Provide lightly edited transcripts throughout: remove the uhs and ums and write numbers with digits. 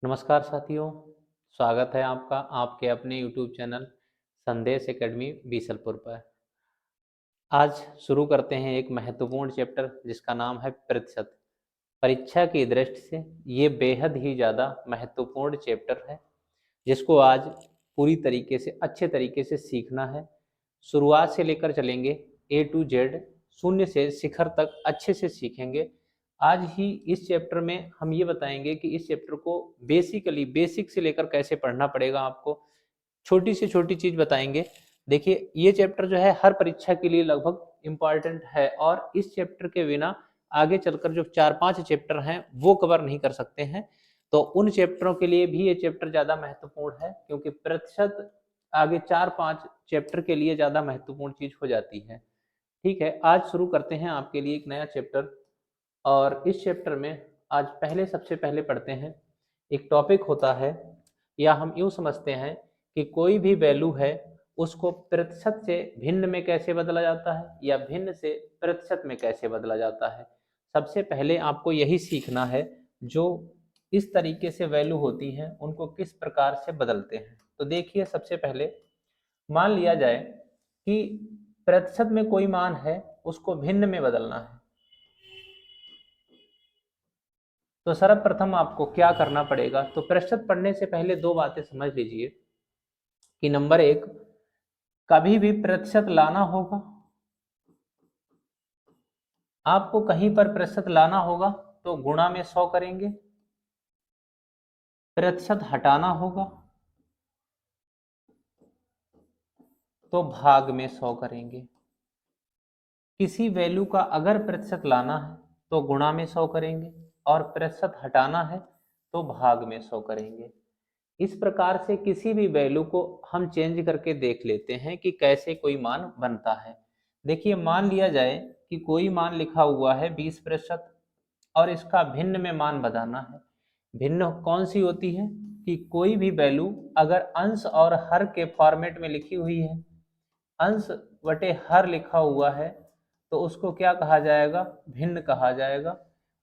नमस्कार साथियों, स्वागत है आपका आपके अपने YouTube चैनल संदेश एकेडमी बीसलपुर पर। आज शुरू करते हैं एक महत्वपूर्ण चैप्टर जिसका नाम है प्रतिशत। परीक्षा की दृष्टि से ये बेहद ही ज़्यादा महत्वपूर्ण चैप्टर है जिसको आज पूरी तरीके से अच्छे तरीके से सीखना है। शुरुआत से लेकर चलेंगे A to Z, शून्य से शिखर तक अच्छे से सीखेंगे। आज ही इस चैप्टर में हम ये बताएंगे कि इस चैप्टर को बेसिक से लेकर कैसे पढ़ना पड़ेगा आपको। छोटी से छोटी चीज़ बताएंगे। देखिए, ये चैप्टर जो है हर परीक्षा के लिए लगभग इम्पॉर्टेंट है और इस चैप्टर के बिना आगे चलकर जो 4-5 चैप्टर हैं वो कवर नहीं कर सकते हैं। तो उन चैप्टरों के लिए भी ये चैप्टर ज़्यादा महत्वपूर्ण है क्योंकि प्रतिशत आगे 4-5 चैप्टर के लिए ज़्यादा महत्वपूर्ण चीज़ हो जाती है। ठीक है, आज शुरू करते हैं आपके लिए एक नया चैप्टर। और इस चैप्टर में आज सबसे पहले पढ़ते हैं। एक टॉपिक होता है, या हम यूँ समझते हैं कि कोई भी वैल्यू है उसको प्रतिशत से भिन्न में कैसे बदला जाता है या भिन्न से प्रतिशत में कैसे बदला जाता है। सबसे पहले आपको यही सीखना है, जो इस तरीके से वैल्यू होती हैं उनको किस प्रकार से बदलते हैं। तो देखिए, सबसे पहले मान लिया जाए कि प्रतिशत में कोई मान है, उसको भिन्न में बदलना है। तो सर्वप्रथम आपको क्या करना पड़ेगा, तो प्रतिशत पढ़ने से पहले दो बातें समझ लीजिए कि नंबर एक, कभी भी प्रतिशत लाना होगा, आपको कहीं पर प्रतिशत लाना होगा तो गुणा में 100 करेंगे। प्रतिशत हटाना होगा तो भाग में 100 करेंगे। किसी वैल्यू का अगर प्रतिशत लाना है तो गुणा में 100 करेंगे और प्रतिशत हटाना है तो भाग में 100 करेंगे। इस प्रकार से किसी भी वैल्यू को हम चेंज करके देख लेते हैं कि कैसे कोई मान बनता है। देखिए, मान लिया जाए कि कोई मान लिखा हुआ है 20% और इसका भिन्न में मान बताना है। भिन्न कौन सी होती है कि कोई भी वैल्यू अगर अंश और हर के फॉर्मेट में लिखी हुई है, अंश बटे हर लिखा हुआ है, तो उसको क्या कहा जाएगा, भिन्न कहा जाएगा।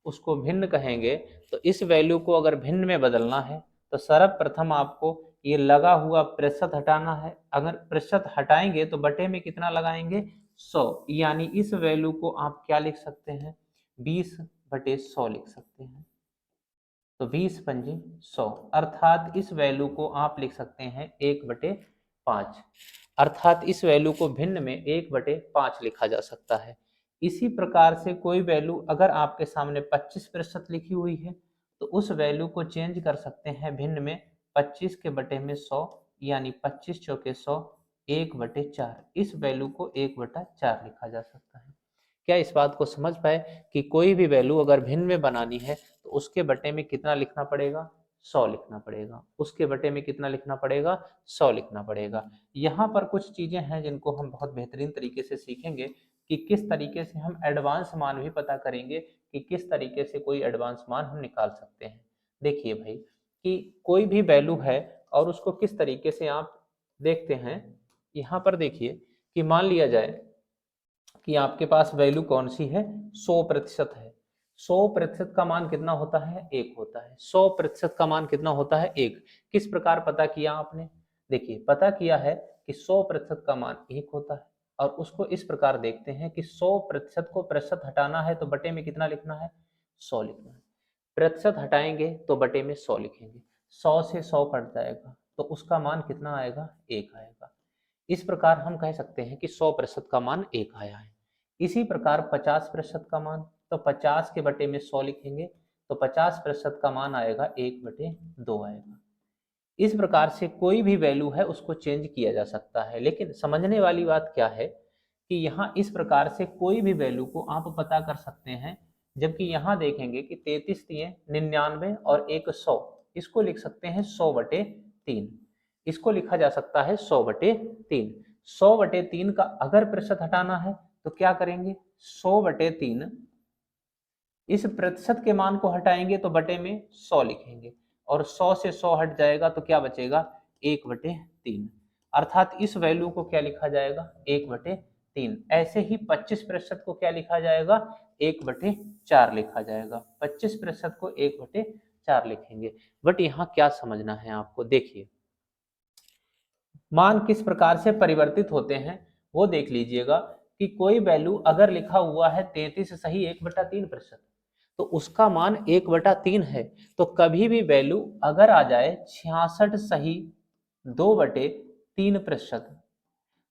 उसको भिन्न कहेंगे। तो इस वैल्यू को अगर भिन्न में बदलना है तो सर्वप्रथम आपको ये लगा हुआ प्रतिशत हटाना है। अगर प्रतिशत हटाएंगे तो बटे में कितना लगाएंगे, 100। यानी इस वैल्यू को आप क्या लिख सकते हैं, 20/100 लिख सकते हैं। तो 20×5 अर्थात इस वैल्यू को आप लिख सकते हैं 1/5। अर्थात इस वैल्यू को भिन्न में 1/5 लिखा जा सकता है। इसी प्रकार से कोई वैल्यू अगर आपके सामने 25% लिखी हुई है तो उस वैल्यू को चेंज कर सकते हैं भिन्न में 25 के बटे में 100, यानी 25 चौके 100, 1/4। इस वैल्यू को 1/4 लिखा जा सकता है। क्या इस बात को समझ पाए कि कोई भी वैल्यू अगर भिन्न में बनानी है तो उसके बटे में कितना लिखना पड़ेगा, 100 लिखना पड़ेगा। उसके बटे में कितना लिखना पड़ेगा, 100 लिखना पड़ेगा। यहाँ पर कुछ चीजें हैं जिनको हम बहुत बेहतरीन तरीके से सीखेंगे कि किस तरीके से हम एडवांस मान भी पता करेंगे कि किस तरीके से कोई एडवांस मान हम निकाल सकते हैं। देखिए भाई, कि कोई भी वैल्यू है और उसको किस तरीके से आप देखते हैं। यहाँ पर देखिए कि मान लिया जाए कि आपके पास वैल्यू कौन सी है, 100% है। 100% का मान कितना होता है, 1 होता है। 100% का मान कितना होता है, 1। किस प्रकार पता किया आपने, देखिए पता किया है कि 100% का मान 1 होता है और उसको इस प्रकार देखते हैं कि 100% को प्रतिशत हटाना है तो बटे में कितना लिखना है, 100 लिखना है। प्रतिशत हटाएंगे तो बटे में 100 लिखेंगे। 100 से 100 कट जाएगा तो उसका मान कितना आएगा, 1 आएगा। इस प्रकार हम कह सकते हैं कि 100% का मान 1 आया है। इसी प्रकार 50% का मान, तो 50 के बटे में 100 लिखेंगे तो 50% का मान आएगा 1/2 आएगा। इस प्रकार से कोई भी वैल्यू है उसको चेंज किया जा सकता है। लेकिन समझने वाली बात क्या है कि यहाँ इस प्रकार से कोई भी वैल्यू को आप पता कर सकते हैं, जबकि यहाँ देखेंगे कि 33 दिए 99 और 100, इसको लिख सकते हैं 100/3। इसको लिखा जा सकता है 100/3। 100/3 का अगर प्रतिशत हटाना है तो क्या करेंगे, 100/3 इस प्रतिशत के मान को हटाएंगे तो बटे में 100 लिखेंगे और 100 से 100 हट जाएगा तो क्या बचेगा, 1/3। अर्थात इस वैल्यू को क्या लिखा जाएगा, 1/3। ऐसे ही 25% को क्या लिखा जाएगा, 1/4 लिखा जाएगा। 25% को 1/4 4 लिखेंगे। बट यहाँ क्या समझना है आपको, देखिए मान किस प्रकार से परिवर्तित होते हैं वो देख लीजिएगा कि कोई वैल्यू अगर लिखा हुआ है 33 सही 1/3%, तो उसका मान 1/3 है। तो कभी भी वैल्यू अगर आ जाए 66 सही 2/3%,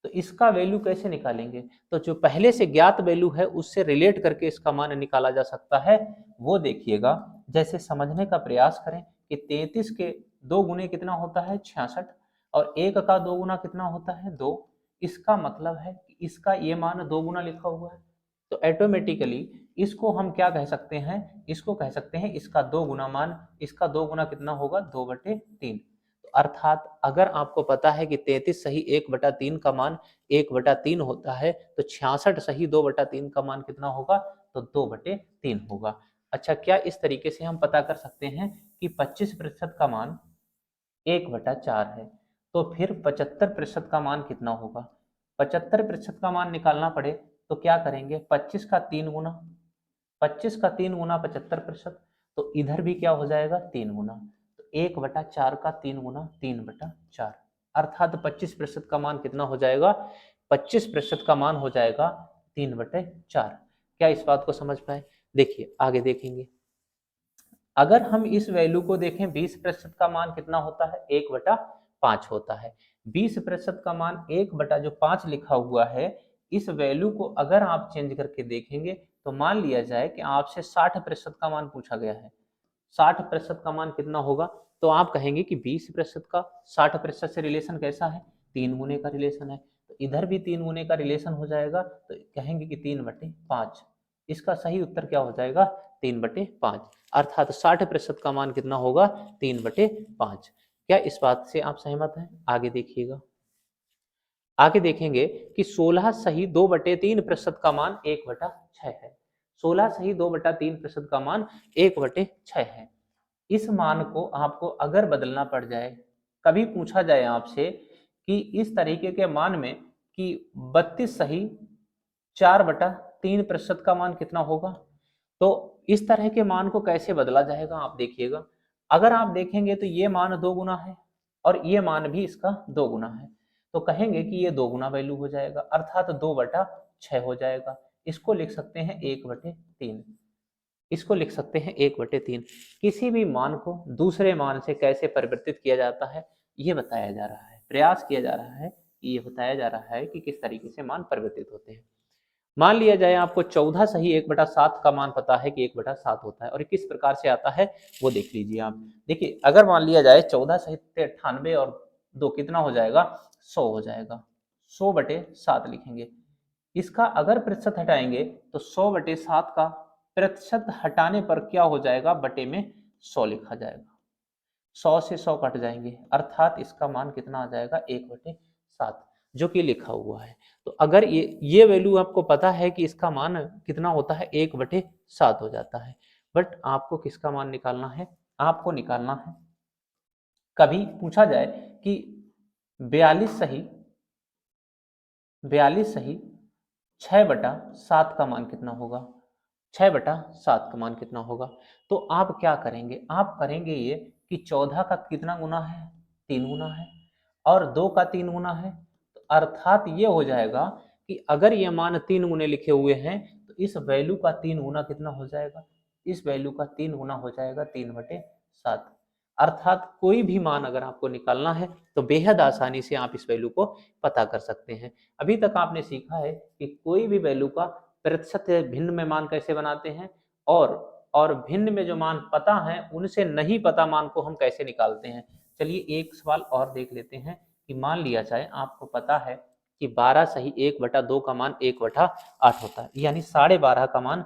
तो इसका वैल्यू कैसे निकालेंगे? तो जो पहले से ज्ञात वैल्यू है उससे रिलेट करके इसका मान निकाला जा सकता है। वो देखिएगा, जैसे समझने का प्रयास करें कि 33 के 2 गुने कितना होता है 66, और 1 का 2 गुना कितना होता है 2। इसका मतलब है कि इसका ये मान 2 गुना लिखा हुआ है, तो ऑटोमेटिकली इसको हम क्या कह सकते हैं, इसको कह सकते हैं इसका 2 गुना मान, इसका 2 गुना कितना होगा 2/3। अर्थात अगर आपको पता है कि 33 सही 1/3 का मान 1/3 होता है, तो 66 सही 2/3 का मान कितना होगा, तो 2/3 होगा। अच्छा, क्या इस तरीके से हम पता कर सकते हैं कि 25% का मान 1/4 है, तो फिर 75% का मान कितना होगा? 75% का मान निकालना पड़े तो क्या करेंगे, 25 का 3 गुना, 25 का 3 गुना 75%, तो इधर भी क्या हो जाएगा 3 गुना, तो 1/4 का 3 गुना 3/4, अर्थात 25% का मान कितना हो जाएगा, 25% का मान हो जाएगा 3/4। क्या इस बात को समझ पाए? देखिए आगे देखेंगे, अगर हम इस वैल्यू को देखें 20% का मान कितना होता है 1/5 होता है। 20% का मान 1/5 लिखा हुआ है, इस वैल्यू को अगर आप चेंज करके देखेंगे तो मान लिया जाए कि आपसे 60% का मान पूछा गया है, 60% का मान कितना होगा, तो आप कहेंगे कि 20% का 60% से रिलेशन कैसा है, 3 गुने का रिलेशन है, तो इधर भी 3 गुने का रिलेशन हो जाएगा, तो कहेंगे कि 3/5। इसका सही उत्तर क्या हो जाएगा 3/5, अर्थात 60% का मान कितना होगा 3/5। क्या इस बात से आप सहमत हैं? आगे देखिएगा, आगे देखेंगे कि 16 सही 2/3% का मान 1/6 है। 16 सही 2/3% का मान 1/6 है। इस मान को आपको अगर बदलना पड़ जाए, कभी पूछा जाए आपसे कि इस तरीके के मान में कि 32 सही 4/3% का मान कितना होगा, तो इस तरह के मान को कैसे बदला जाएगा आप देखिएगा। अगर आप देखेंगे तो ये मान 2 गुना है और ये मान भी इसका 2 गुना है, तो कहेंगे कि ये 2 गुना वैल्यू हो जाएगा, अर्थात 2/6 हो जाएगा। इसको लिख सकते हैं 1/3, इसको लिख सकते हैं 1/3। किसी भी मान को दूसरे मान से कैसे परिवर्तित किया जाता है ये बताया जा रहा है, प्रयास किया जा रहा है, ये बताया जा रहा है कि किस तरीके से मान परिवर्तित होते हैं। मान लिया जाए आपको 14 सही 1/7 का मान पता है कि 1/7 होता है, और किस प्रकार से आता है वो देख लीजिए आप। देखिए अगर मान लिया जाए 14 सही 98 और 2 कितना हो जाएगा 100 हो जाएगा, 100/7 लिखेंगे। इसका अगर प्रतिशत हटाएंगे तो 100/7 का प्रतिशत हटाने पर क्या हो जाएगा, बटे में 100 लिखा जाएगा, 100 से 100 कट जाएंगे, अर्थात इसका मान कितना आ जाएगा 1/7, जो कि लिखा हुआ है। तो अगर ये वैल्यू आपको पता है कि इसका मान कितना होता है 1/7 हो जाता है, बट आपको किसका मान निकालना है, आपको निकालना है, कभी पूछा जाए कि 42 सही 6/7 का मान कितना होगा, 6/7 का मान कितना होगा, तो आप क्या करेंगे, आप करेंगे ये कि 14 का कितना गुना है 3 गुना है, और 2 का 3 गुना है, तो अर्थात ये हो जाएगा कि अगर ये मान 3 गुने लिखे हुए हैं तो इस वैल्यू का 3 गुना कितना हो जाएगा, इस वैल्यू का 3 गुना हो जाएगा 3/7। अर्थात कोई भी मान अगर आपको निकालना है तो बेहद आसानी से आप इस वैल्यू को पता कर सकते हैं। अभी तक आपने सीखा है कि कोई भी वैल्यू का प्रतिशत भिन्न में मान कैसे बनाते हैं, और भिन्न में जो मान पता है उनसे नहीं पता मान को हम कैसे निकालते हैं। चलिए एक सवाल और देख लेते हैं कि मान लिया जाए आपको पता है कि 12 सही 1/2 का मान 1/8 होता है, यानी 12.5 का मान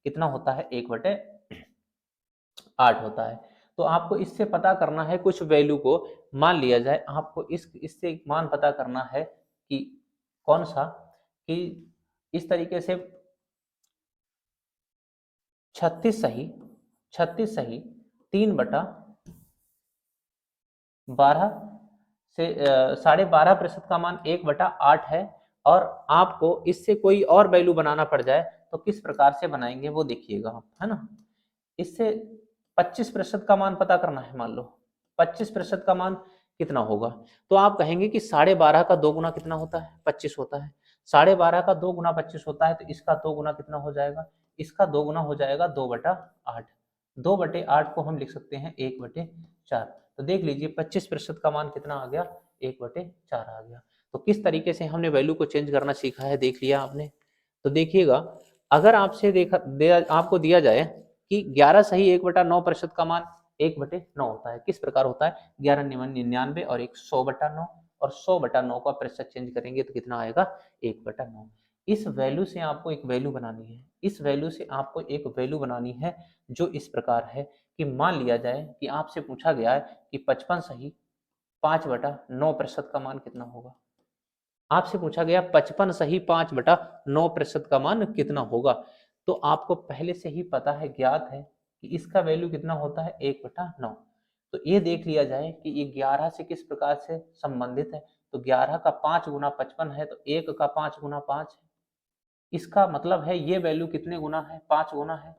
कितना होता है 1/8 होता है। तो आपको इससे पता करना है कुछ वैल्यू को, मान लिया जाए आपको इससे मान पता करना है कि कौन सा, कि इस तरीके से 36 सही 3/12 से 12.5% का मान 1/8 है, और आपको इससे कोई और वैल्यू बनाना पड़ जाए तो किस प्रकार से बनाएंगे वो देखिएगा आप, है ना। इससे 25% का मान पता करना है। मान लो 25% का मान कितना होगा, तो आप कहेंगे कि 12.5 का 2 गुना कितना होता है, 25 होता है। 12.5 का 2 गुना 25 होता है, तो इसका 2 गुना कितना हो जाएगा, इसका 2 गुना हो जाएगा 2/8। 2/8 को हम लिख सकते हैं 1/4। तो देख लीजिए 25% का मान कितना आ गया, 1/4 आ गया। तो किस तरीके से हमने वैल्यू को चेंज करना सीखा है, देख लिया आपने। तो देखिएगा, अगर आपसे आपको दिया जाए कि 11 सही 1/9% का मान 1/9 होता है, किस प्रकार होता है, 11 निमन 99 और 100/9, और 100/9 का प्रतिशत चेंज करेंगे तो कितना आएगा, 1/9। इस वैल्यू से आपको एक वैल्यू बनानी है, इस वैल्यू से आपको एक वैल्यू बनानी है जो इस प्रकार है कि मान लिया जाए कि आपसे पूछा गया है कि 55 सही 5/9% का मान कितना होगा। आपसे पूछा गया 55 सही 5/9% का मान कितना होगा। तो आपको पहले से ही पता है, ज्ञात है कि इसका वैल्यू कितना होता है, 1/9। तो ये देख लिया जाए कि ये 11 से किस प्रकार से संबंधित है। तो 11 का 5 गुना 55 है, तो 1 का 5 गुना 5 है। इसका मतलब है ये वैल्यू कितने गुना है, 5 गुना है।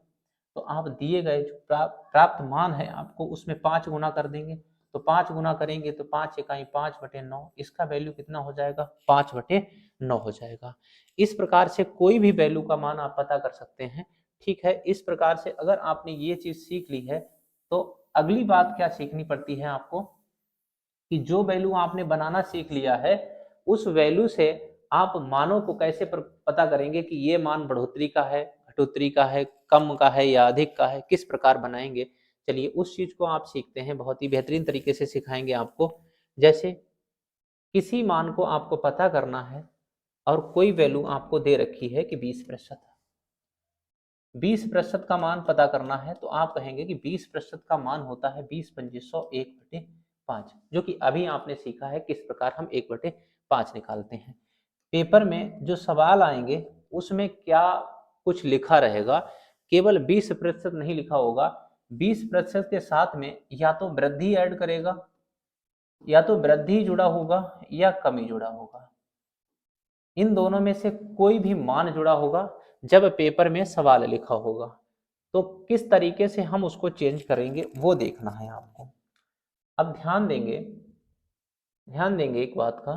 तो आप दिए गए जो प्राप्त मान है आपको उसमें 5 गुना कर देंगे। तो 5 गुना करेंगे तो 5 इकाई 5/9, इसका वैल्यू कितना हो जाएगा, 5/9 हो जाएगा। इस प्रकार से कोई भी वैल्यू का मान आप पता कर सकते हैं। ठीक है, इस प्रकार से अगर आपने ये चीज सीख ली है, तो अगली बात क्या सीखनी पड़ती है आपको, कि जो वैल्यू आपने बनाना सीख लिया है, उस वैल्यू से आप मानों को कैसे पता करेंगे कि ये मान बढ़ोतरी का है, घटोतरी का है, कम का है या अधिक का है, किस प्रकार बनाएंगे। चलिए उस चीज को आप सीखते हैं, बहुत ही बेहतरीन तरीके से सिखाएंगे आपको। जैसे किसी मान को आपको पता करना है और कोई वैल्यू आपको दे रखी है कि 20%। 20% का मान पता करना है, तो आप कहेंगे कि 20% का मान होता है 20×5 1/5, जो कि अभी आपने सीखा है किस प्रकार हम 1/5 निकालते हैं। पेपर में जो सवाल आएंगे उसमें क्या कुछ लिखा रहेगा, केवल 20% नहीं लिखा होगा। 20% के साथ में या तो वृद्धि ऐड करेगा, या तो वृद्धि जुड़ा होगा या कमी जुड़ा होगा। इन दोनों में से कोई भी मान जुड़ा होगा जब पेपर में सवाल लिखा होगा। तो किस तरीके से हम उसको चेंज करेंगे वो देखना है आपको। अब ध्यान देंगे एक बात का,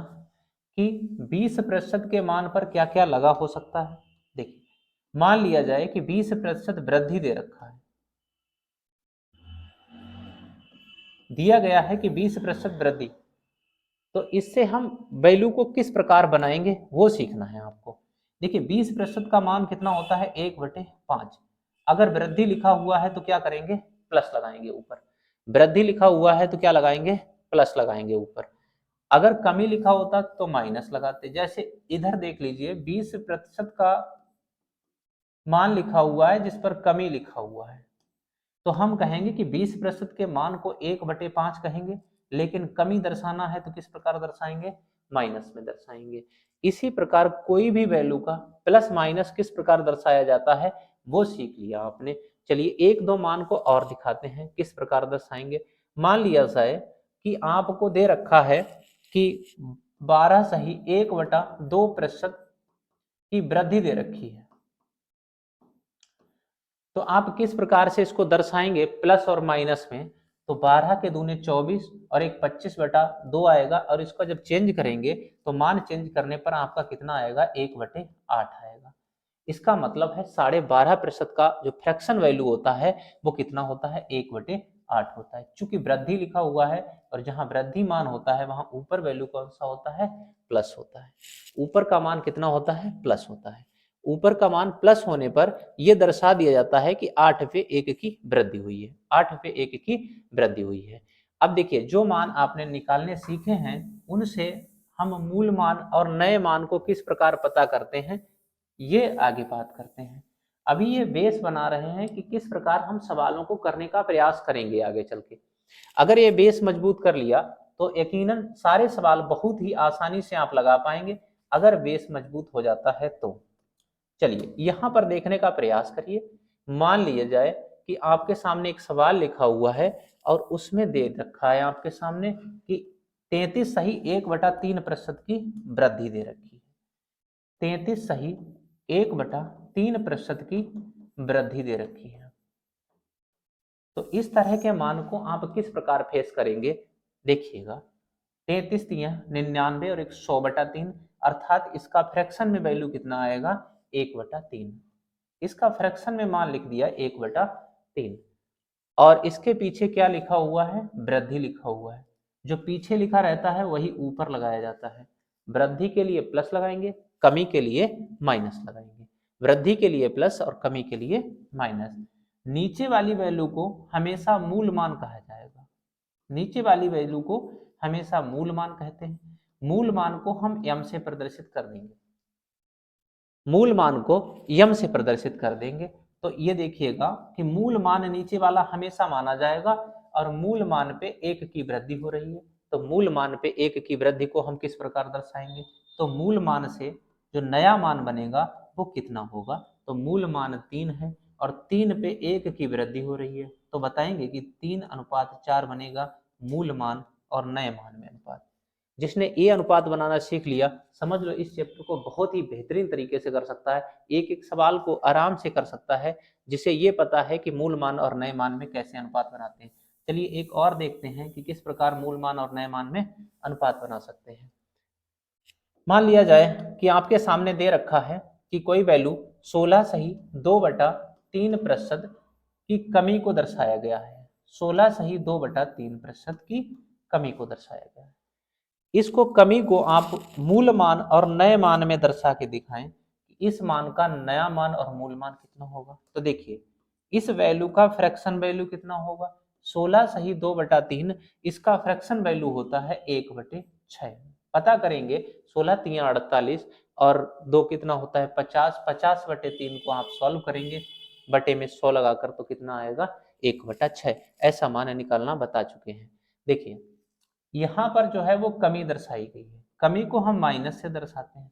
कि 20% के मान पर क्या क्या लगा हो सकता है। देखिए, मान लिया जाए कि 20% वृद्धि दे रखा है, दिया गया है कि 20% वृद्धि। तो इससे हम वैल्यू को किस प्रकार बनाएंगे वो सीखना है आपको। देखिए 20% का मान कितना होता है, 1/5। अगर वृद्धि लिखा हुआ है तो क्या करेंगे, प्लस लगाएंगे ऊपर। वृद्धि लिखा हुआ है तो क्या लगाएंगे, प्लस लगाएंगे ऊपर। अगर कमी लिखा होता तो माइनस लगाते। जैसे इधर देख लीजिए 20% का मान लिखा हुआ है जिस पर कमी लिखा हुआ है, तो हम कहेंगे कि 20% के मान को 1/5 कहेंगे, लेकिन कमी दर्शाना है तो किस प्रकार दर्शाएंगे, माइनस में दर्शाएंगे। इसी प्रकार कोई भी वैल्यू का प्लस माइनस किस प्रकार दर्शाया जाता है वो सीख लिया आपने। चलिए एक दो मान को और दिखाते हैं किस प्रकार दर्शाएंगे। मान लिया जाए कि आपको दे रखा है कि 12 सही 1/2% की वृद्धि दे रखी है। तो आप किस प्रकार से इसको दर्शाएंगे प्लस और माइनस में। तो 12 के दूने 24 और एक 25/2 आएगा, और इसको जब चेंज करेंगे तो मान चेंज करने पर आपका कितना आएगा, 1/8 आएगा। इसका मतलब है 12.5% का जो फ्रैक्शन वैल्यू होता है वो कितना होता है, 1/8 होता है। चूंकि वृद्धि लिखा हुआ है और जहां वृद्धि मान होता है वहां ऊपर वैल्यू कौन सा होता है, प्लस होता है। ऊपर का मान कितना होता है, प्लस होता है। ऊपर का मान प्लस होने पर यह दर्शा दिया जाता है कि 8 पे 1 की वृद्धि हुई है, 8 पे 1 की वृद्धि हुई है। अब देखिए जो मान आपने निकालने सीखे हैं उनसे हम मूल मान और नए मान को किस प्रकार पता करते हैं ये आगे बात करते हैं। अभी ये बेस बना रहे हैं कि किस प्रकार हम सवालों को करने का प्रयास करेंगे आगे चल के। अगर ये बेस मजबूत कर लिया तो यकीनन सारे सवाल बहुत ही आसानी से आप लगा पाएंगे, अगर बेस मजबूत हो जाता है तो। चलिए यहां पर देखने का प्रयास करिए। मान लिया जाए कि आपके सामने एक सवाल लिखा हुआ है और उसमें दे रखा है आपके सामने कि 33 सही 1/3% की वृद्धि दे रखी है। 33 सही 1/3% की वृद्धि दे रखी है। तो इस तरह के मान को आप किस प्रकार फेस करेंगे, देखिएगा 33 तियां 99 और एक 100/3, अर्थात इसका फ्रैक्शन में वैल्यू कितना आएगा 1/3। इसका फ्रैक्शन में मान लिख दिया 1/3 और इसके पीछे क्या लिखा हुआ है, वृद्धि लिखा हुआ है। जो पीछे लिखा रहता है वही ऊपर लगाया जाता है। वृद्धि के लिए प्लस लगाएंगे, कमी के लिए माइनस लगाएंगे। वृद्धि के लिए प्लस और कमी के लिए माइनस। नीचे वाली वैल्यू को हमेशा मूल मान कहा जाएगा। नीचे वाली वैल्यू को हमेशा मूल मान कहते हैं। मूल मान को हम यम से प्रदर्शित कर देंगे, मूल मान को यम से प्रदर्शित कर देंगे। तो ये देखिएगा कि मूल मान नीचे वाला हमेशा माना जाएगा और मूल मान पे एक की वृद्धि हो रही है। तो मूल मान पे एक की वृद्धि को हम किस प्रकार दर्शाएंगे, तो मूल मान से जो नया मान बनेगा वो कितना होगा, तो मूल मान 3 है और 3 पे एक की वृद्धि हो रही है, तो बताएंगे कि 3:4 बनेगा मूल मान और नए मान में अनुपात। जिसने ए अनुपात बनाना सीख लिया, समझ लो इस चैप्टर को बहुत ही बेहतरीन तरीके से कर सकता है, एक एक सवाल को आराम से कर सकता है, जिसे ये पता है कि मूल मान और नए मान में कैसे अनुपात बनाते हैं। चलिए एक और देखते हैं कि किस प्रकार मूल मान और नए मान में अनुपात बना सकते हैं। मान लिया जाए कि आपके सामने दे रखा है कि कोई वैल्यू 16 सही 2/3% की कमी को दर्शाया गया है। 16 सही 2/3% की कमी को दर्शाया गया है। इसको कमी को आप मूल मान और नए मान में दर्शा के दिखाएं कि इस मान का नया मान और मूल मान कितना होगा। तो देखिए इस वैल्यू का फ्रैक्शन वैल्यू कितना होगा, 16 सही 2/3, इसका फ्रैक्शन वैल्यू होता है 1/6। पता करेंगे 16 तियां 48 और 2 कितना होता है 50, 50/3 को आप सॉल्व करेंगे, बटे में 100 लगाकर तो कितना आएगा 1/6। ऐसा मान निकालना बता चुके हैं। देखिए यहाँ पर जो है वो कमी दर्शाई गई है, कमी को हम माइनस से दर्शाते हैं।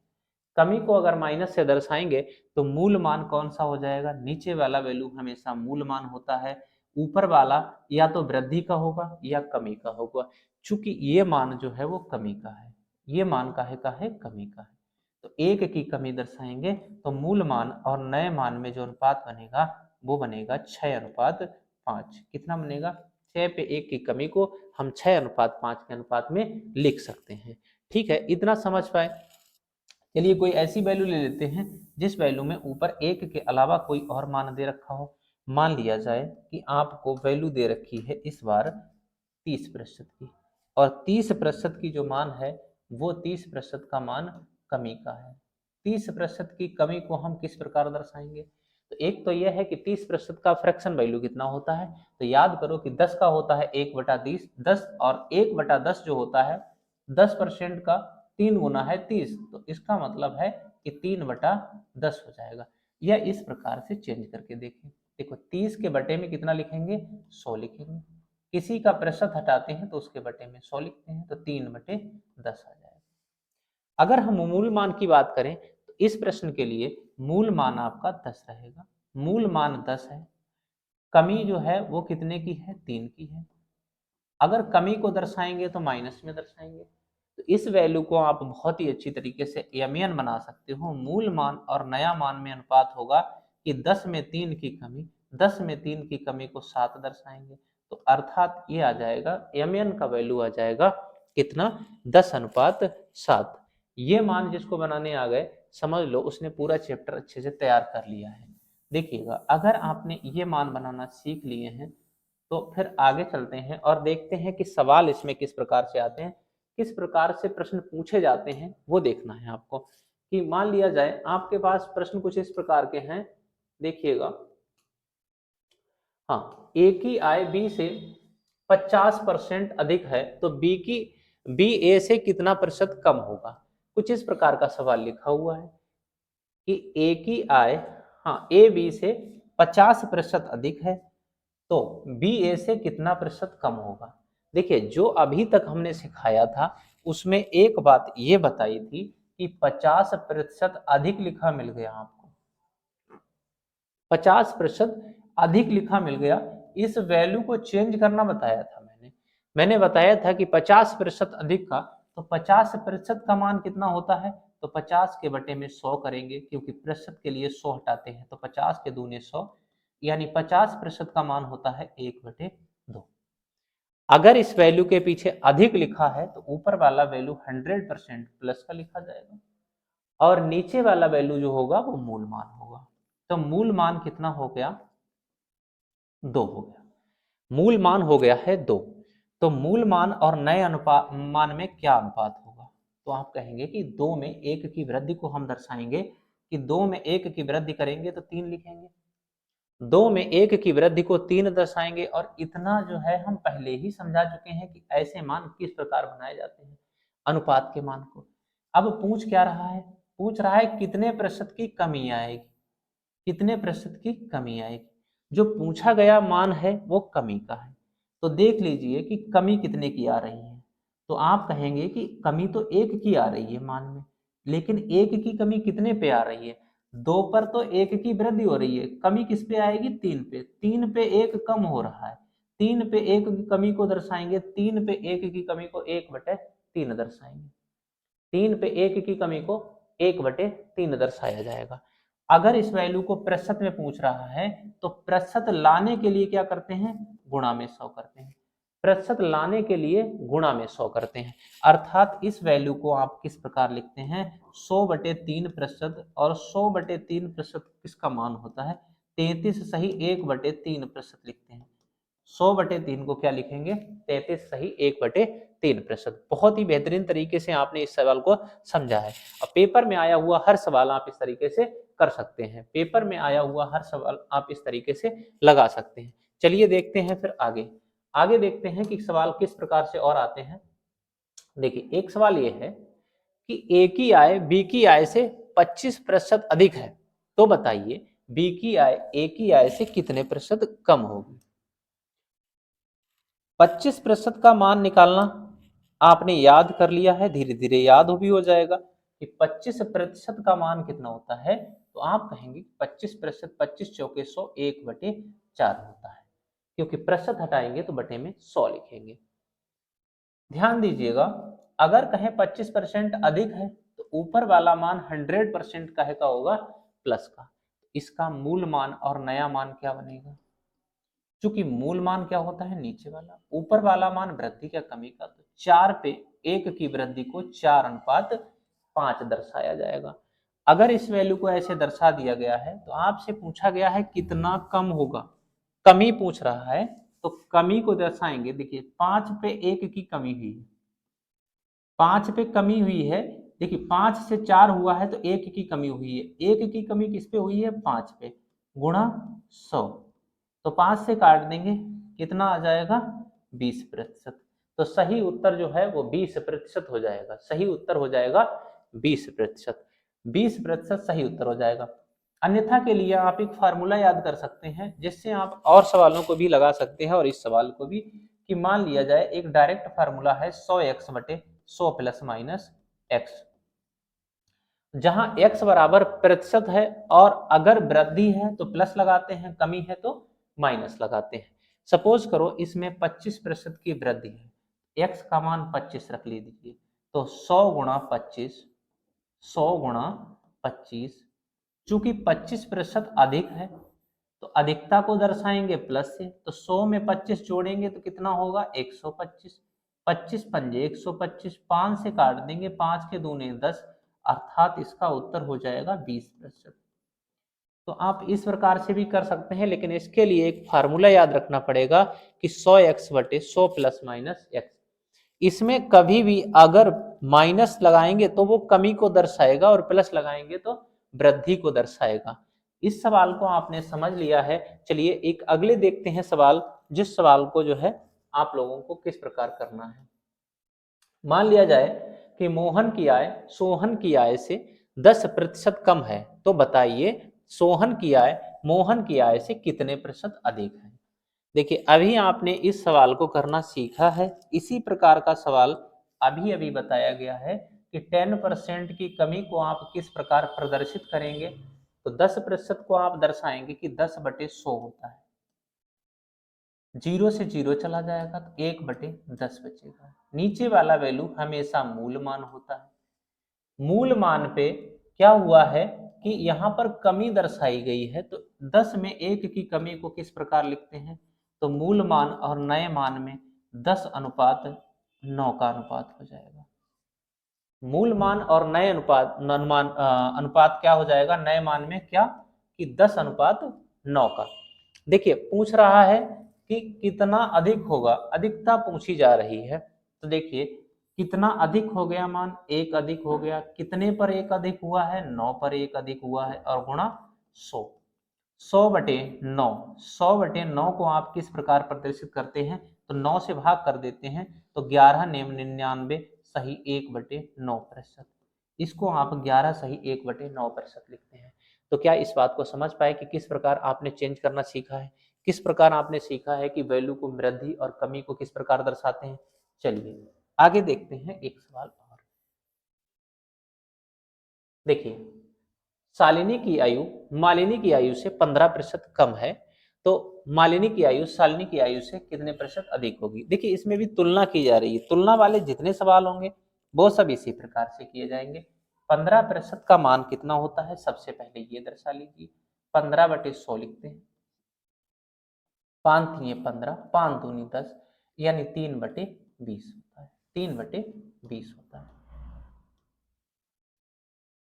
कमी को अगर माइनस से दर्शाएंगे तो मूल मान कौन सा हो जाएगा, नीचे वाला वैल्यू हमेशा मूल मान होता है, ऊपर वाला या तो वृद्धि का होगा या कमी का होगा। चूंकि ये मान जो है वो कमी का है, ये मान का है कमी का है, तो एक की कमी दर्शाएंगे तो मूल मान और नए मान में जो अनुपात बनेगा वो बनेगा 6:5। कितना बनेगा, 6 पे 1 की कमी को हम 6:5 के अनुपात में लिख सकते हैं। ठीक है, इतना समझ पाए। चलिए कोई ऐसी वैल्यू ले लेते हैं जिस वैल्यू में ऊपर 1 के अलावा कोई और मान दे रखा हो। मान लिया जाए कि आपको वैल्यू दे रखी है इस बार 30% की, और 30% की जो मान है वो 30% का मान कमी का है। 30% की कमी को हम किस प्रकार दर्शाएंगे, तो एक तो यह है कि 30% का फ्रैक्शन वैल्यू कितना होता है, तो याद करो कि 10 का होता है 1/10, 10 और 1/10 जो होता है 10% का 3 गुना है 30, तो इसका मतलब है कि 3/10 हो जाएगा। या इस प्रकार से चेंज करके देखें, देखो 30 के बटे में कितना लिखेंगे 100 लिखेंगे, किसी का प्रतिशत हटाते हैं तो उसके बटे में 100 लिखते हैं, तो 3/10 आ जाएगा। अगर हम मूल मान की बात करें तो इस प्रश्न के लिए मूल मान आपका 10 रहेगा। मूल मान 10 है, कमी जो है वो कितने की है 3 की है। अगर कमी को दर्शाएंगे तो माइनस में दर्शाएंगे, तो इस वैल्यू को आप बहुत ही अच्छी तरीके से यमियन बना सकते हो। मूल मान और नया मान में अनुपात होगा कि 10 में 3 की कमी, 10 में 3 की कमी को 7 दर्शाएंगे, तो अर्थात ये आ जाएगा यमियन का वैल्यू आ जाएगा कितना 10:7। ये मान जिसको बनाने आ गए समझ लो उसने पूरा चैप्टर अच्छे से तैयार कर लिया है। देखिएगा अगर आपने ये मान बनाना सीख लिए हैं तो फिर आगे चलते हैं और देखते हैं कि सवाल इसमें किस प्रकार से आते हैं, किस प्रकार से प्रश्न पूछे जाते हैं, वो देखना है आपको। कि मान लिया जाए आपके पास प्रश्न कुछ इस प्रकार के हैं, देखिएगा। हाँ, ए की आय बी से 50% अधिक है तो बी ए से कितना प्रतिशत कम होगा। कुछ इस प्रकार का सवाल लिखा हुआ है कि ए की आय, हाँ, ए बी से 50% अधिक है तो बी ए से कितना प्रतिशत कम होगा। देखिए जो अभी तक हमने सिखाया था उसमें एक बात ये बताई थी कि 50% अधिक लिखा मिल गया आपको, 50% अधिक लिखा मिल गया। इस वैल्यू को चेंज करना बताया था मैंने बताया था कि 50% अधिक का, तो 50% का मान कितना होता है, तो 50 के बटे में 100 करेंगे, क्योंकि प्रतिशत के लिए 100 हटाते हैं, तो 50 के दूने 100, यानी 50% का मान होता है 1/2। अगर इस वैल्यू के पीछे अधिक लिखा है तो ऊपर वाला वैल्यू 100% प्लस का लिखा जाएगा और नीचे वाला वैल्यू जो होगा वो मूल मान होगा। तो मूल मान कितना हो गया? 2 हो गया। मूल मान हो गया है 2। तो मूल मान और नए अनुपात मान में क्या अनुपात होगा? तो आप कहेंगे कि 2 में 1 की वृद्धि को हम दर्शाएंगे कि 2 में 1 की वृद्धि करेंगे तो 3 लिखेंगे, 2 में 1 की वृद्धि को 3 दर्शाएंगे। और इतना जो है हम पहले ही समझा चुके हैं कि ऐसे मान किस प्रकार बनाए जाते हैं, अनुपात के मान को। अब पूछ क्या रहा है? पूछ रहा है कितने प्रतिशत की कमी आएगी, कितने प्रतिशत की कमी आएगी। जो पूछा गया मान है वो कमी का है, तो देख लीजिए कि कमी कितने की आ रही है। तो आप कहेंगे कि कमी तो 1 की आ रही है मान में, लेकिन 1 की कमी कितने पे आ रही है? 2 पर तो 1 की वृद्धि हो रही है, कमी किस पे आएगी? 3 पे। 3 पे 1 कम हो रहा है, 3 पे 1 की कमी को दर्शाएंगे, 3 पे 1 की कमी को 1/3 दर्शाएंगे। 3 पे 1 की कमी को 1/3 दर्शाया जाएगा। अगर इस वैल्यू को प्रतिशत में पूछ रहा है तो प्रतिशत लाने के लिए क्या करते हैं? गुणा में 100 करते हैं। प्रतिशत लाने के लिए गुणा में 100 करते हैं। अर्थात इस वैल्यू को आप किस प्रकार लिखते हैं? 100/3%। और 100/3% किसका मान होता है? 33 सही 1/3% लिखते हैं। 100/3 को क्या लिखेंगे? 33 सही 1/3%। बहुत ही बेहतरीन तरीके से आपने इस सवाल को समझा है। अब पेपर में आया हुआ हर सवाल आप इस तरीके से कर सकते हैं, पेपर में आया हुआ हर सवाल आप इस तरीके से लगा सकते हैं। चलिए देखते हैं फिर आगे। आगे देखते हैं कि सवाल किस प्रकार से और आते हैं। देखिए एक सवाल ये है कि ए की आय बी की आय से 25% अधिक है, तो बताइए बी की आय ए की आय से कितने प्रतिशत कम होगी? 25% का मान निकालना आपने याद कर लिया है, धीरे धीरे याद भी हो जाएगा कि 25% का मान कितना होता है। तो आप कहेंगे 25%, 25 चौके 100, 1/4 होता है, क्योंकि प्रतिशत हटाएंगे तो बटे में 100 लिखेंगे। ध्यान दीजिएगा, अगर कहें 25% अधिक है तो ऊपर वाला मान 100% का होगा प्लस का। इसका मूल मान और नया मान क्या बनेगा? चूंकि मूल मान क्या होता है? नीचे वाला। ऊपर वाला मान वृद्धि क्या कमी का, तो 4 पे 1 की वृद्धि को 4:5 दर्शाया जाएगा। अगर इस वैल्यू को ऐसे दर्शा दिया गया है तो आपसे पूछा गया है कितना कम होगा, कमी पूछ रहा है, तो कमी को दर्शाएंगे। देखिए 5 पे 1 की कमी हुई है, 5 पे कमी हुई है। देखिए 5 से 4 हुआ है तो 1 की कमी हुई है, 1 की कमी किस पे हुई है? 5 पे, गुणा 100। तो 5 से काट देंगे, कितना आ जाएगा? 20%। तो सही उत्तर जो है वो 20% हो जाएगा। सही उत्तर हो जाएगा 20%। 20% सही उत्तर हो जाएगा। अन्यथा के लिए आप एक फार्मूला याद कर सकते हैं जिससे आप और सवालों को भी लगा सकते हैं और इस सवाल को भी, कि मान लिया जाए एक डायरेक्ट फार्मूला है 100x/100 प्लस माइनस एक्स, जहां x बराबर प्रतिशत है और अगर वृद्धि है तो प्लस लगाते हैं, कमी है तो माइनस लगाते हैं। सपोज करो इसमें 25% की वृद्धि है, x का मान 25 रख लीजिए, तो 100 गुणा 25, 100 गुणा 25, चूंकि 25% अधिक है तो अधिकता को दर्शाएंगे प्लस से, तो 100 में 25 जोड़ेंगे तो कितना होगा? 125। 25 पंजे 125, 5 से काट देंगे, 5 के दूने 10, अर्थात इसका उत्तर हो जाएगा 20%। तो आप इस प्रकार से भी कर सकते हैं, लेकिन इसके लिए एक फार्मूला याद रखना पड़ेगा कि 100x/100 प्लस माइनस एक्स। इसमें कभी भी अगर माइनस लगाएंगे तो वो कमी को दर्शाएगा और प्लस लगाएंगे तो वृद्धि को दर्शाएगा। इस सवाल को आपने समझ लिया है। चलिए एक अगले देखते हैं सवाल, जिस सवाल को जो है आप लोगों को किस प्रकार करना है। मान लिया जाए कि मोहन की आय सोहन की आय से 10% कम है, तो बताइए सोहन की आय मोहन की आय से कितने प्रतिशत अधिक है? देखिए अभी आपने इस सवाल को करना सीखा है। इसी प्रकार का सवाल अभी अभी बताया गया है कि 10% की कमी को आप किस प्रकार प्रदर्शित करेंगे। तो 10% को आप दर्शाएंगे कि 10/100 होता है, 0 से 0 चला जाएगा तो 1/10 बचेगा। नीचे वाला वैल्यू हमेशा मूल मान होता है। मूल मान पे क्या हुआ है? कि यहाँ पर कमी दर्शाई गई है, तो 10 में 1 की कमी को किस प्रकार लिखते हैं, तो मूल मान और नए मान में 10:9 का अनुपात हो जाएगा। मूल मान और नए अनुपात क्या हो जाएगा, नए मान में क्या कि 10:9 का। देखिए पूछ रहा है कि कितना अधिक होगा, अधिकता पूछी जा रही है, तो देखिए कितना अधिक हो गया मान, 1 अधिक हो गया, कितने पर 1 अधिक हुआ है, 9 पर 1 अधिक हुआ है, और गुणा 100। 100/9, 100/9 को आप किस प्रकार प्रदर्शित करते हैं, तो 9 से भाग कर देते हैं, तो 11 सही 1/9%। इसको आप 11 सही 1/9% लिखते हैं। तो क्या इस बात को समझ पाए कि किस प्रकार आपने चेंज करना सीखा है, किस प्रकार आपने सीखा है कि वैल्यू को, वृद्धि और कमी को किस प्रकार दर्शाते हैं। चलिए आगे देखते हैं एक सवाल और। देखिए शालिनी की आयु मालिनी की आयु से 15% कम है, तो मालिनी की आयु शालिनी की आयु से कितने प्रतिशत अधिक होगी। देखिए इसमें भी तुलना की जा रही है, तुलना वाले जितने सवाल होंगे वो सब इसी प्रकार से किए जाएंगे। 15% का मान कितना होता है, सबसे पहले ये दर्शा लीजिए, 15/100 लिखते हैं, 5×3=15, 5×2=10, यानी 3/20 होता है, 3/20 होता है,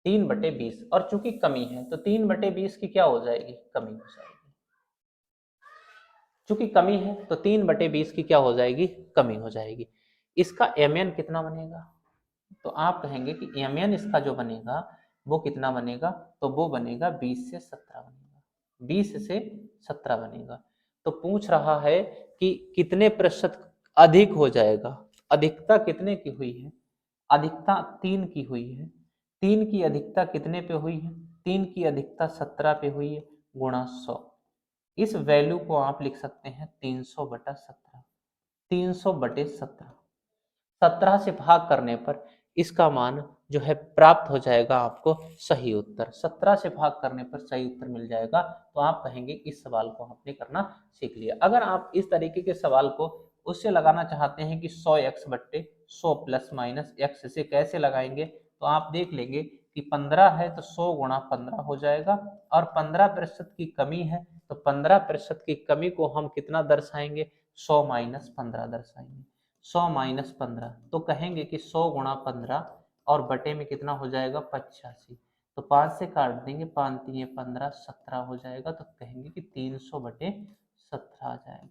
3/20। और चूंकि कमी है तो 3/20 की क्या हो जाएगी, कमी हो जाएगी। चूंकि कमी है तो 3/20 की क्या हो जाएगी, कमी हो जाएगी। इसका mn कितना बनेगा, तो आप कहेंगे कि mn इसका जो बनेगा वो कितना बनेगा, तो वो बनेगा 20 से 17 बनेगा, 20 से 17 बनेगा। तो पूछ रहा है कि कितने प्रतिशत अधिक हो जाएगा, अधिकता कितने की हुई है, अधिकता 3 की हुई है, 3 की अधिकता कितने पे हुई है, 3 की अधिकता 17 पे हुई है, गुणा 100। इस वैल्यू को आप लिख सकते हैं 300/17, 300/17, 17 से भाग करने पर इसका मान जो है प्राप्त हो जाएगा आपको सही उत्तर, 17 से भाग करने पर सही उत्तर मिल जाएगा। तो आप कहेंगे इस सवाल को आपने करना सीख लिया। अगर आप इस तरीके के सवाल को उससे लगाना चाहते हैं कि 100x/100 ± x से कैसे लगाएंगे, तो आप देख लेंगे कि 15 है तो 100 × 15 हो जाएगा, और 15% की कमी है तो 15% की कमी को हम कितना दर्शाएंगे, 100 - 15 दर्शाएंगे, 100 - 15, तो कहेंगे कि 100 × 15 और बटे में कितना हो जाएगा 85, तो 5 से काट देंगे, 5×3=15, 17 हो जाएगा, तो कहेंगे कि 300/17 आ जाएगा।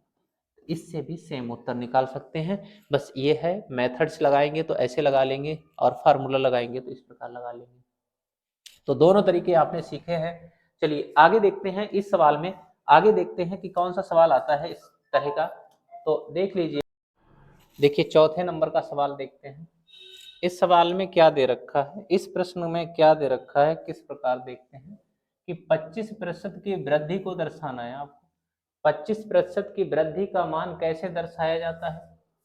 इससे भी सेम उत्तर निकाल सकते हैं, बस ये है मेथड्स लगाएंगे तो ऐसे लगा लेंगे, और फार्मूला लगाएंगे तो इस प्रकार लगा लेंगे। तो दोनों तरीके आपने सीखे हैं। चलिए आगे देखते हैं, इस सवाल में आगे देखते हैं कि कौन सा सवाल आता है इस तरह का। तो देख लीजिए, देखिए चौथे नंबर का सवाल देखते हैं। इस सवाल में क्या दे रखा है, इस प्रश्न में क्या दे रखा है, किस प्रकार देखते हैं कि 25% की वृद्धि को दर्शाना है आपको। 25% की वृद्धि का मान कैसे दर्शाया जाता है,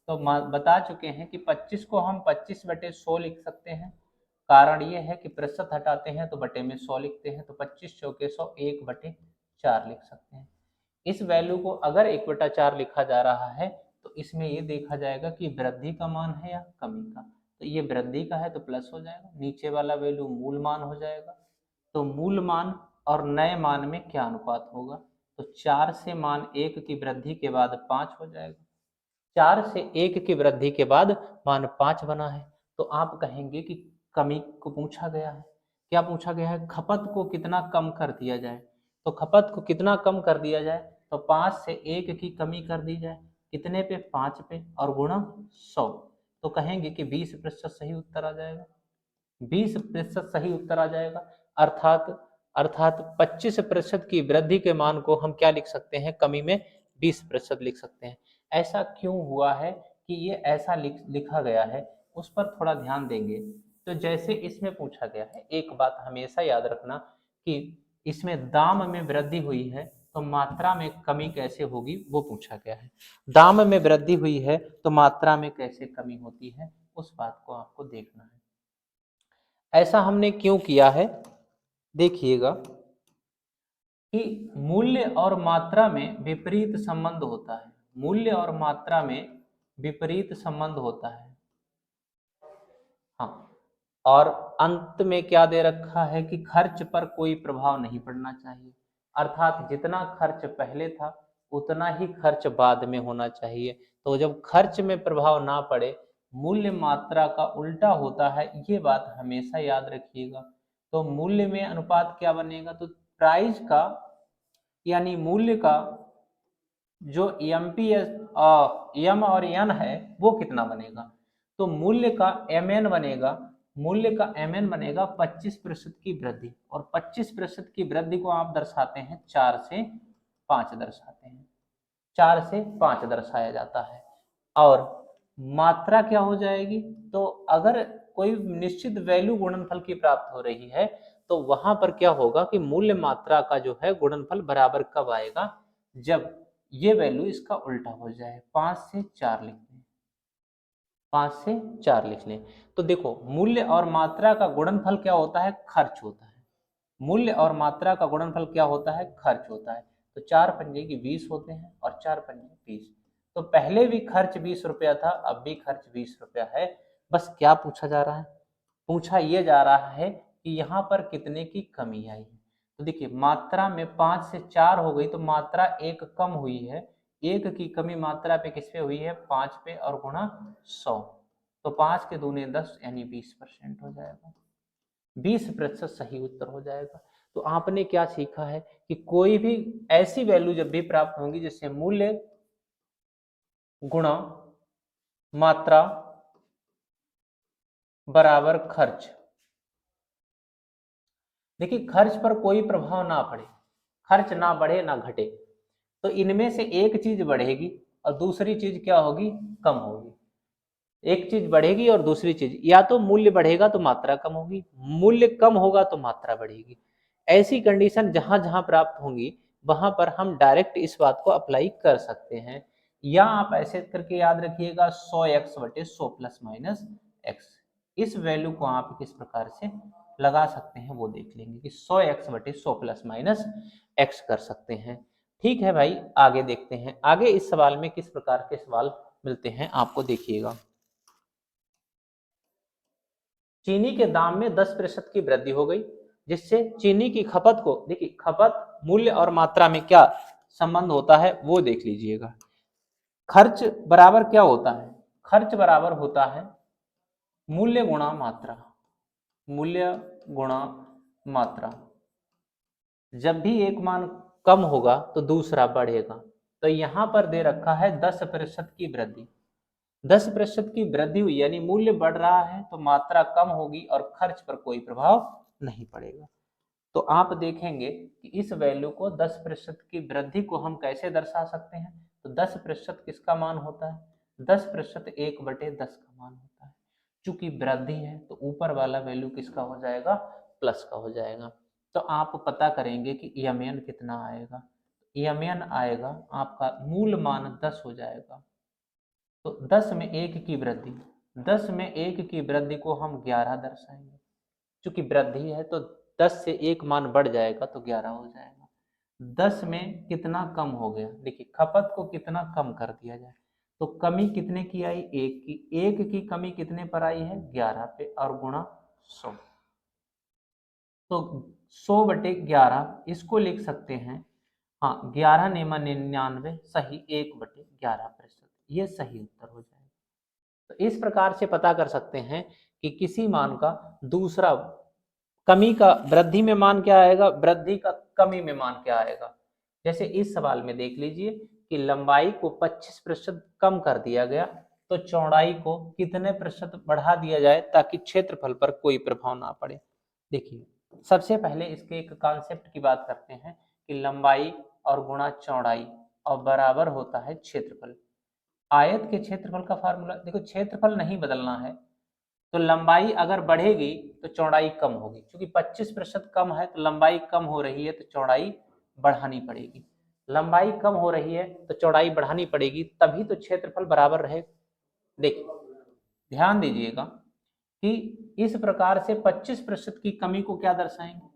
तो बता चुके हैं कि 25 को हम 25/100 लिख सकते हैं। कारण ये है कि प्रतिशत हटाते हैं तो बटे में 100 लिखते हैं, तो 25 चौके 100, 1/4 लिख सकते हैं। इस वैल्यू को अगर 1/4 लिखा जा रहा है तो इसमें ये देखा जाएगा कि वृद्धि का मान है या कमी का, तो ये वृद्धि का है तो प्लस हो जाएगा, नीचे वाला वैल्यू मूल मान हो जाएगा। तो मूल मान और नए मान में क्या अनुपात होगा, तो 4 से मान 1 की वृद्धि के बाद 5 हो जाएगा, 4 से 1 की वृद्धि के बाद मान 5 बना है। तो आप कहेंगे कि कमी को पूछा गया है, क्या पूछा गया है, खपत को कितना कम कर दिया जाए, तो खपत को कितना कम कर दिया जाए, तो 5 से 1 की कमी कर दी जाए, कितने पे, 5 पे, और गुणा 100, तो कहेंगे कि 20% सही उत्तर आ जाएगा, 20% सही उत्तर आ जाएगा। अर्थात अर्थात 25% की वृद्धि के मान को हम क्या लिख सकते हैं, कमी में 20% लिख सकते हैं। ऐसा क्यों हुआ है कि ये ऐसा लिखा गया है, उस पर थोड़ा ध्यान देंगे। तो जैसे इसमें पूछा गया है, एक बात हमेशा याद रखना कि इसमें दाम में वृद्धि हुई है तो मात्रा में कमी कैसे होगी, वो पूछा गया है। दाम में वृद्धि हुई है तो मात्रा में कैसे कमी होती है, उस बात को आपको देखना है। ऐसा हमने क्यों किया है, देखिएगा कि मूल्य और मात्रा में विपरीत संबंध होता है, मूल्य और मात्रा में विपरीत संबंध होता है। हाँ, और अंत में क्या दे रखा है कि खर्च पर कोई प्रभाव नहीं पड़ना चाहिए, अर्थात जितना खर्च पहले था उतना ही खर्च बाद में होना चाहिए। तो जब खर्च में प्रभाव ना पड़े, मूल्य मात्रा का उल्टा होता है, ये बात हमेशा याद रखिएगा। तो मूल्य में अनुपात क्या बनेगा, तो प्राइस का यानी मूल्य का जो एमपीएस एम और एन है वो कितना बनेगा, तो मूल्य का एमएन बनेगा, मूल्य का एमएन बनेगा 25% की वृद्धि, और 25% की वृद्धि को आप दर्शाते हैं 4 से 5 दर्शाते हैं, 4 से 5 दर्शाया जाता है। और मात्रा क्या हो जाएगी, तो अगर कोई निश्चित वैल्यू गुणनफल की प्राप्त हो रही है तो वहां पर क्या होगा कि मूल्य मात्रा का जो है गुणनफल बराबर कब आएगा, जब ये वैल्यू इसका उल्टा हो जाए। 5 से 4 लिख लें, 5 से 4 लिख लें। तो देखो मूल्य और मात्रा का गुणनफल क्या होता है, खर्च होता है। मूल्य और मात्रा का गुणनफल क्या होता है, खर्च होता है। तो 4 पंजे की 20 होते हैं और 4 पंजे 20। तो पहले भी खर्च 20 रुपया था, अब भी खर्च 20 रुपया है। बस क्या पूछा जा रहा है, पूछा यह जा रहा है कि यहाँ पर कितने की कमी आई है। तो देखिए मात्रा में 5 से 4 हो गई तो मात्रा 1 कम हुई है, 1 की कमी मात्रा पे किस पे हुई है, 5 पे, और गुणा 100। तो 5 के दूने 10 यानी 20% हो जाएगा, 20% सही उत्तर हो जाएगा। तो आपने क्या सीखा है कि कोई भी ऐसी वैल्यू जब भी प्राप्त होंगी जिससे मूल्य गुणा मात्रा बराबर खर्च, देखिए खर्च पर कोई प्रभाव ना पड़े, खर्च ना बढ़े ना घटे, तो इनमें से एक चीज बढ़ेगी और दूसरी चीज क्या होगी, कम होगी। एक चीज बढ़ेगी और दूसरी चीज, या तो मूल्य बढ़ेगा तो मात्रा कम होगी, मूल्य कम होगा तो मात्रा बढ़ेगी। ऐसी कंडीशन जहां जहां प्राप्त होंगी वहां पर हम डायरेक्ट इस बात को अप्लाई कर सकते हैं। या आप ऐसे करके याद रखिएगा 100x बटे 100 प्लस माइनस एक्स, इस वैल्यू को आप किस प्रकार से लगा सकते हैं वो देख लेंगे कि 100x बटे 100 प्लस माइनस एक्स कर सकते हैं। ठीक है भाई, आगे देखते हैं, आगे इस सवाल में किस प्रकार के सवाल मिलते हैं आपको, देखिएगा। चीनी के दाम में 10% की वृद्धि हो गई, जिससे चीनी की खपत को, देखिए खपत मूल्य और मात्रा में क्या संबंध होता है वो देख लीजिएगा। खर्च बराबर क्या होता है, खर्च बराबर होता है मूल्य गुणा मात्रा, मूल्य गुणा मात्रा। जब भी एक मान कम होगा तो दूसरा बढ़ेगा। तो यहां पर दे रखा है 10% की वृद्धि, 10% की वृद्धि हुई यानी मूल्य बढ़ रहा है तो मात्रा कम होगी और खर्च पर कोई प्रभाव नहीं पड़ेगा। तो आप देखेंगे कि इस वैल्यू को 10% की वृद्धि को हम कैसे दर्शा सकते हैं, तो 10% किसका मान होता है, 10% 1/10 का मान होता है। चूंकि वृद्धि है तो ऊपर वाला वैल्यू किसका हो जाएगा, प्लस का हो जाएगा। तो आप पता करेंगे कि ईएमएन कितना आएगा, ईएमएन आएगा आपका मूल मान 10 हो जाएगा। तो 10 में 1 की वृद्धि, 10 में 1 की वृद्धि को हम 11 दर्शाएंगे, चूंकि वृद्धि है तो 10 से 1 मान बढ़ जाएगा तो 11 हो जाएगा। 10 में कितना कम हो गया, देखिए खपत को कितना कम कर दिया जाए, तो कमी कितने की आई, 1 की, 1 की कमी कितने पर आई है, 11 पे, और गुणा 100। तो 100/11 इसको लिख सकते हैं, हाँ 11 नेमा 99 सही 1/11%, ये सही उत्तर हो जाएगा। तो इस प्रकार से पता कर सकते हैं कि किसी मान का दूसरा, कमी का वृद्धि में मान क्या आएगा, वृद्धि का कमी में मान क्या आएगा। जैसे इस सवाल में देख लीजिए कि लंबाई को 25% कम कर दिया गया तो चौड़ाई को कितने प्रतिशत बढ़ा दिया जाए ताकि क्षेत्रफल पर कोई प्रभाव ना पड़े। देखिए सबसे पहले इसके एक कॉन्सेप्ट की बात करते हैं कि लंबाई और गुणा चौड़ाई और बराबर होता है क्षेत्रफल। आयत के क्षेत्रफल का फार्मूला देखो, क्षेत्रफल नहीं बदलना है, तो लंबाई अगर बढ़ेगी तो चौड़ाई कम होगी, क्योंकि 25% कम है तो लंबाई कम हो रही है तो चौड़ाई बढ़ानी पड़ेगी, लंबाई कम हो रही है तो चौड़ाई बढ़ानी पड़ेगी, तभी तो क्षेत्रफल बराबर रहेगा। देखिए ध्यान दीजिएगा कि इस प्रकार से 25% की कमी को क्या दर्शाएंगे,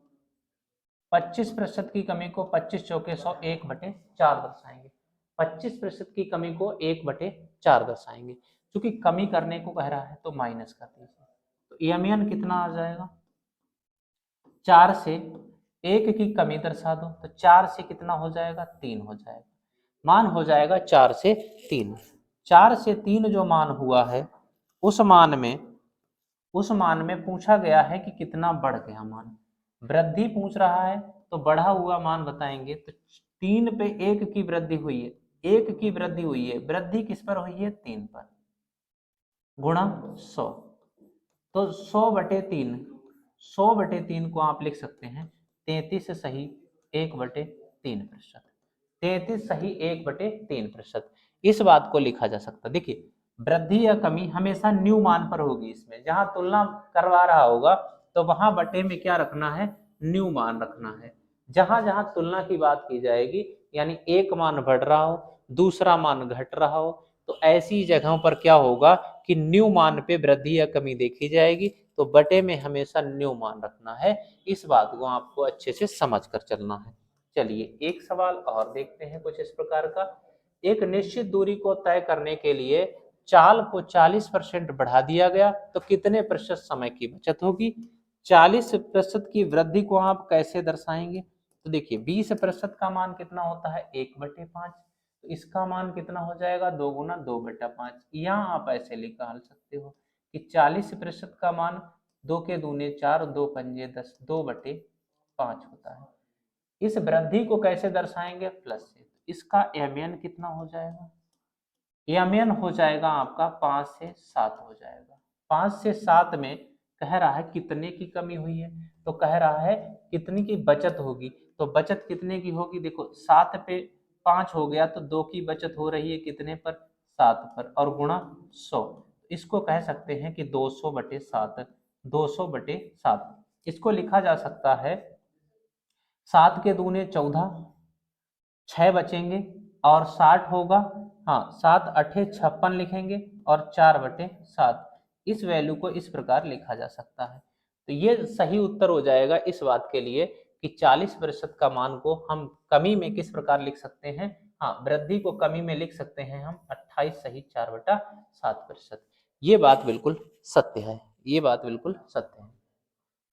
25% की कमी को 25 चौके 100 1/4 दर्शाएंगे, 25% की कमी को 1/4 दर्शाएंगे, क्योंकि कमी करने को कह रहा है तो माइनस कर दीजिए। तो यमियन कितना आ जाएगा, 4 से 1 की कमी दर्शा दो, तो 4 से कितना हो जाएगा, 3 हो जाएगा। मान हो जाएगा 4 से 3। 4 से 3 जो मान हुआ है उस मान में पूछा गया है कि कितना बढ़ गया मान, वृद्धि पूछ रहा है तो बढ़ा हुआ मान बताएंगे। तो 3 पे 1 की वृद्धि हुई है, 1 की वृद्धि हुई है, वृद्धि किस पर हुई है, 3 पर, गुणा 100। तो 100/3, 100/3 को आप लिख सकते हैं 33 सही 1/3%। 33 सही 1/3%। इस बात को लिखा जा सकता। देखिए वृद्धि या कमी हमेशा न्यू मान पर होगी, इसमें जहां तुलना करवा रहा होगा तो वहां बटे में क्या रखना है, न्यू मान रखना है। जहां जहां तुलना की बात की जाएगी, यानी एक मान बढ़ रहा हो दूसरा मान घट रहा हो, तो ऐसी जगहों पर क्या होगा कि न्यू मान पे वृद्धि या कमी देखी जाएगी, तो बटे में हमेशा न्यू मान रखना है। इस बात को आपको अच्छे से समझ कर चलना है। चलिए एक सवाल और देखते हैं कुछ इस प्रकार का। एक निश्चित दूरी को तय करने के लिए चाल को 40% बढ़ा दिया गया तो कितने प्रतिशत समय की बचत होगी। 40% की वृद्धि को आप कैसे दर्शाएंगे, तो देखिए 20% का मान कितना होता है, 1/5, तो इसका मान कितना हो जाएगा, 2 गुना 2/5। यहाँ आप ऐसे निकाल सकते हो कि 40% का मान 2 के दूने 4, 2 पंजे 10, 2/5 होता है। इस वृद्धि को कैसे दर्शाएंगे, प्लस से, इसका एमएन कितना हो जाएगा, एमएन हो जाएगा आपका 5 से 7 हो जाएगा। 5 से 7 में कह रहा है कितने की कमी हुई है, तो कह रहा है कितनी की बचत होगी, तो बचत कितने की होगी, देखो 7 पे 5 हो गया तो 2 की बचत हो रही है कितने पर, 7 पर, और गुणा 100। इसको कह सकते हैं कि 200/7, 200/7। इसको लिखा जा सकता है 7 के दूने 14, 6 बचेंगे और 60 होगा, हाँ 7 अठे 56 लिखेंगे और 4/7। इस वैल्यू को इस प्रकार लिखा जा सकता है। तो ये सही उत्तर हो जाएगा इस बात के लिए कि 40% का मान को हम कमी में किस प्रकार लिख सकते हैं, हाँ वृद्धि को कमी में लिख सकते हैं हम 28 सही 4/7%। ये बात बिल्कुल सत्य है, ये बात बिल्कुल सत्य है।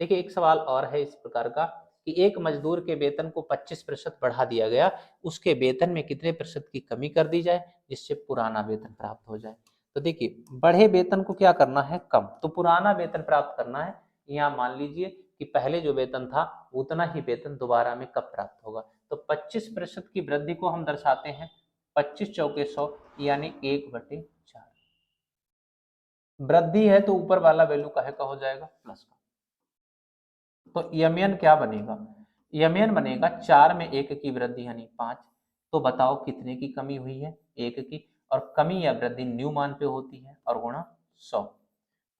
देखिए एक सवाल और है इस प्रकार का कि एक मजदूर के वेतन को 25% बढ़ा दिया गया, उसके वेतन में कितने प्रतिशत की कमी कर दी जाए जिससे पुराना वेतन प्राप्त हो जाए। तो देखिए बढ़े वेतन को क्या करना है, कम, तो पुराना वेतन प्राप्त करना है। यहाँ मान लीजिए कि पहले जो वेतन था उतना ही वेतन दोबारा में कब प्राप्त होगा, तो 25% की वृद्धि को हम दर्शाते हैं 25 चौके 100 यानी 1/4। वृद्धि है तो ऊपर वाला वैल्यू काहे का हो जाएगा, प्लस का। तो यमियन क्या बनेगा, यमियन बनेगा 4 में 1 की वृद्धि यानी 5। तो बताओ कितने की कमी हुई है, 1 की, और कमी या वृद्धि न्यू मान पे होती है, और गुणा 100।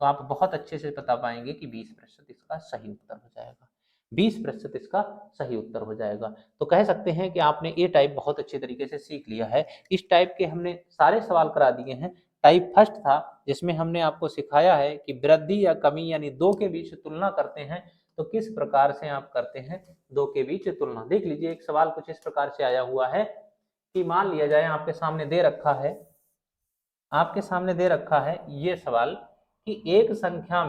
तो आप बहुत अच्छे से बता पाएंगे कि 20% इसका सही उत्तर हो जाएगा, 20% इसका सही उत्तर हो जाएगा। तो कह सकते हैं कि आपने ये टाइप बहुत अच्छे तरीके से सीख लिया है। इस टाइप के हमने सारे सवाल करा दिए हैं। टाइप फर्स्ट था जिसमें हमने आपको सिखाया है कि वृद्धि या कमी यानी दो के बीच तुलना करते हैं तो किस प्रकार से आप करते हैं दो के बीच तुलना। देख लीजिए एक सवाल कुछ इस प्रकार से आया हुआ है कि मान लिया जाए आपके सामने दे रखा है, आपके सामने दे रखा है ये सवाल कि एक संख्या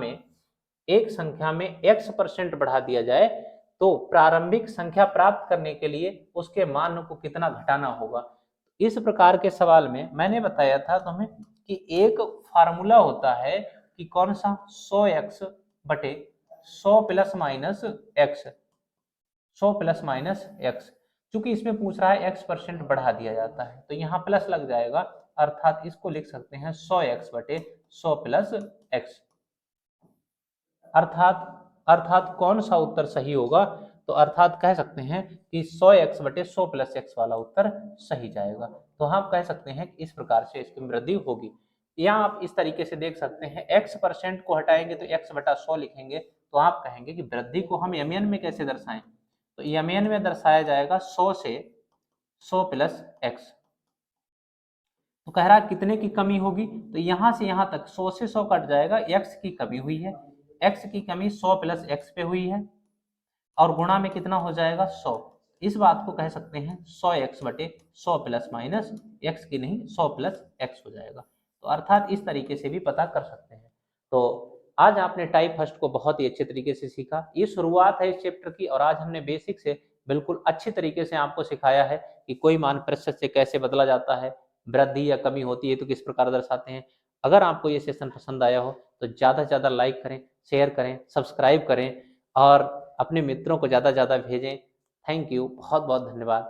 में x% बढ़ा दिया जाए तो प्रारंभिक संख्या प्राप्त करने के लिए उसके मान को कितना घटाना होगा। इस प्रकार के सवाल में मैंने बताया था तुम्हें कि एक फार्मूला होता है कि कौन सा 100x बटे 100 plus minus x, 100 plus minus x. चूंकि इसमें पूछ रहा है x% बढ़ा दिया जाता है तो यहाँ प्लस लग जाएगा, अर्थात इसको लिख सकते हैं 100x बटे 100 प्लस एक्स। अर्थात कौन सा उत्तर सही होगा, तो अर्थात कह सकते हैं कि 100x बटे 100 प्लस एक्स वाला उत्तर सही जाएगा। तो हम कह सकते हैं कि इस प्रकार से इसकी वृद्धि होगी। यहाँ आप इस तरीके से देख सकते हैं x% को हटाएंगे तो x बटा 100 लिखेंगे, तो आप कहेंगे कि वृद्धि को हम एमएन में कैसे दर्शाएं, तो एमएन में दर्शाया जाएगा 100 से 100 प्लस एक्स। तो कह रहा है कितने की कमी होगी, तो यहां से यहां तक 100 से 100 कट जाएगा, x की कमी हुई है, x की कमी 100 प्लस एक्स पे हुई है और गुणा में कितना हो जाएगा 100। इस बात को कह सकते हैं 100x बटे 100 प्लस माइनस एक्स की नहीं 100 प्लस एक्स हो जाएगा। तो अर्थात इस तरीके से भी पता कर सकते हैं। तो आज आपने टाइप फर्स्ट को बहुत ही अच्छे तरीके से सीखा। ये शुरुआत है इस चैप्टर की और आज हमने बेसिक से बिल्कुल अच्छी तरीके से आपको सिखाया है कि कोई मान प्रतिशत से कैसे बदला जाता है, वृद्धि या कमी होती है तो किस प्रकार दर्शाते हैं। अगर आपको ये सेशन पसंद आया हो तो ज़्यादा से ज़्यादा लाइक करें, शेयर करें, सब्सक्राइब करें और अपने मित्रों को ज़्यादा से ज़्यादा भेजें। थैंक यू, बहुत बहुत धन्यवाद।